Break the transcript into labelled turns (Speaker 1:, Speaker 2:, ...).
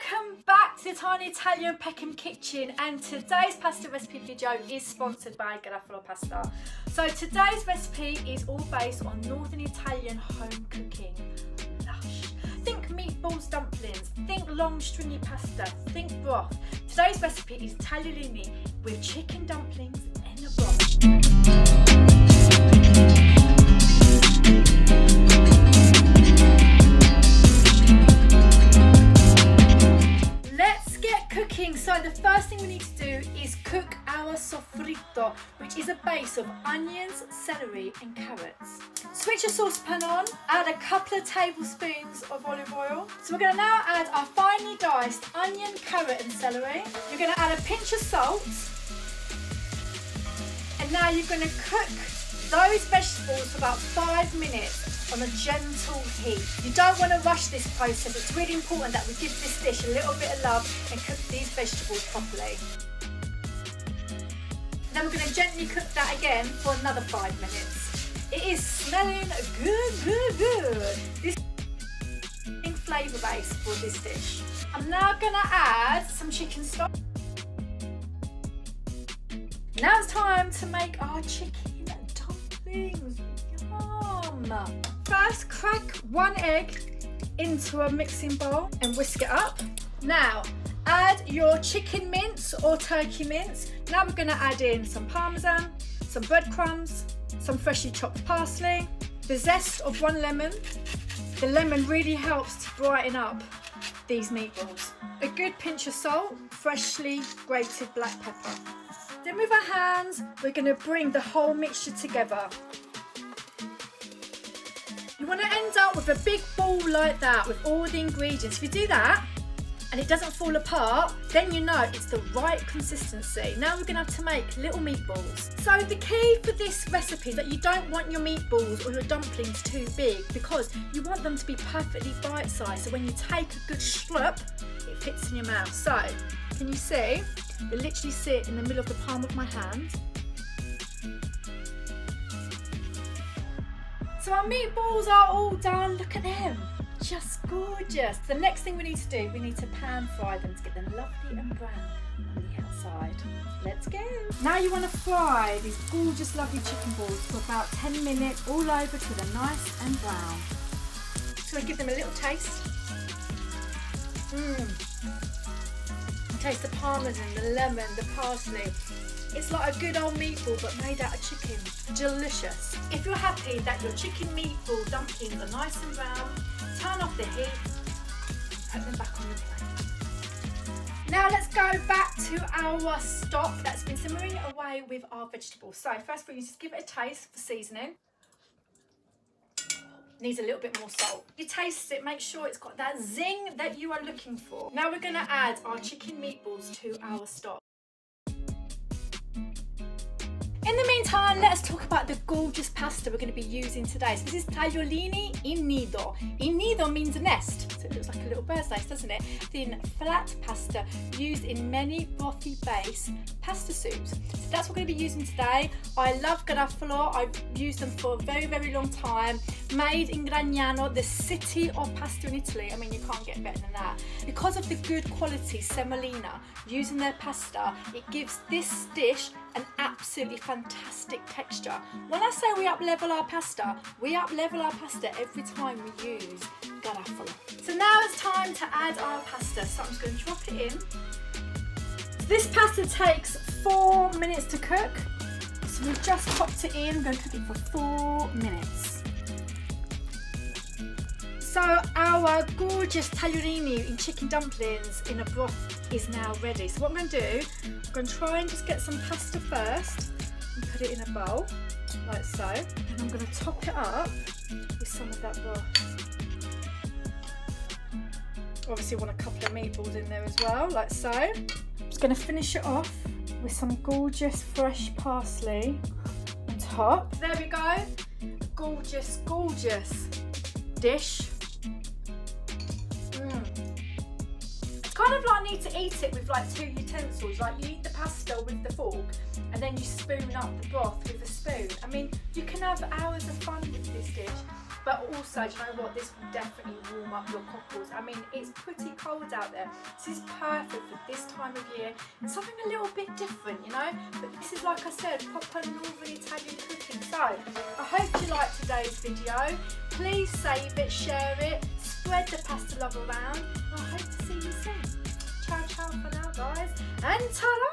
Speaker 1: Welcome back to the Tiny Italian Peckham Kitchen, and today's pasta recipe video is sponsored by Garofalo Pasta. So today's recipe is all based on Northern Italian home cooking. Lush. Think meatballs, dumplings, think long stringy pasta, think broth. Today's recipe is tagliolini with chicken dumplings in a broth. So the first thing we need to do is cook our sofrito, which is a base of onions, celery and carrots. Switch your saucepan on, add a couple of tablespoons of olive oil. So we're going to now add our finely diced onion, carrot and celery. You're going to add a pinch of salt. And now you're going to cook those vegetables for about 5 minutes on a gentle heat. You don't want to rush this process. It's really important that we give this dish a little bit of love and cook these vegetables properly. Then we're going to gently cook that again for another 5 minutes. It is smelling good. This is flavour base for this dish. I'm now going to add some chicken stock. Now it's time to make our chicken dumplings. Yum! First, crack 1 egg into a mixing bowl and whisk it up. Now, add your chicken mince or turkey mince. Now we're going to add in some parmesan, some breadcrumbs, some freshly chopped parsley, the zest of 1 lemon. The lemon really helps to brighten up these meatballs. A good pinch of salt, freshly grated black pepper. Then with our hands, we're going to bring the whole mixture together. You want to end up with a big ball like that with all the ingredients. If you do that and it doesn't fall apart, then you know it's the right consistency. Now we're going to have to make little meatballs. So the key for this recipe is that you don't want your meatballs or your dumplings too big, because you want them to be perfectly bite-sized. So when you take a good slurp, it fits in your mouth. So can you see? They literally sit in the middle of the palm of my hand. So our meatballs are all done. Look at them, just gorgeous. The next thing we need to do, we need to pan fry them to get them lovely and brown on the outside. Let's go. Now you want to fry these gorgeous lovely chicken balls for about 10 minutes all over till they're nice and brown. Just want to give them a little taste. Taste the parmesan, the lemon, the parsley. It's like a good old meatball but made out of chicken. Delicious. If you're happy that your chicken meatball dumplings are nice and brown, turn off the heat and put them back on the plate. Now let's go back to our stock that's been simmering away with our vegetables. So first of all, you just give it a taste for seasoning. Needs a little bit more salt. You taste it, make sure it's got that zing that you are looking for. Now we're going to add our chicken meatballs to our stock. In the meantime, let's talk about the gorgeous pasta we're going to be using today. So this is tagliolini in nido. In nido means a nest, so it looks like a little bird's nest, doesn't it? Thin, flat pasta used in many brothy base pasta soups. So that's what we're going to be using today. I love Garofalo. I've used them for a very, very long time. Made in Gragnano, the city of pasta in Italy. I mean, you can't get better than that. Because of the good quality semolina using their pasta, it gives this dish an absolutely fantastic texture. When I say we up-level our pasta, we up-level our pasta every time we use Garofalo. So now it's time to add our pasta. So I'm just going to drop it in. So this pasta takes 4 minutes to cook. So we've just popped it in. I'm going to cook it for 4 minutes. So our gorgeous tagliolini in chicken dumplings in a broth is now ready. So what I'm going to do, I'm going to try and just get some pasta first and put it in a bowl, like so. And I'm going to top it up with some of that broth. Obviously want a couple of meatballs in there as well, like so. I'm just going to finish it off with some gorgeous fresh parsley on top. There we go, gorgeous, gorgeous dish. Kind of like need to eat it with like 2 utensils. Like you eat the pasta with the fork and then you spoon up the broth with a spoon. I mean, you can have hours of fun with this dish. but also, do you know what, this will definitely warm up your cockles. I mean, it's pretty cold out there. This is perfect for this time of year. It's something a little bit different, you know, but this is, like I said, proper Northern Italian cooking. So I hope you liked today's video. Please save it, share it, spread the pasta love around. I hope to see you soon. Ciao ciao for now, guys, and ta-da!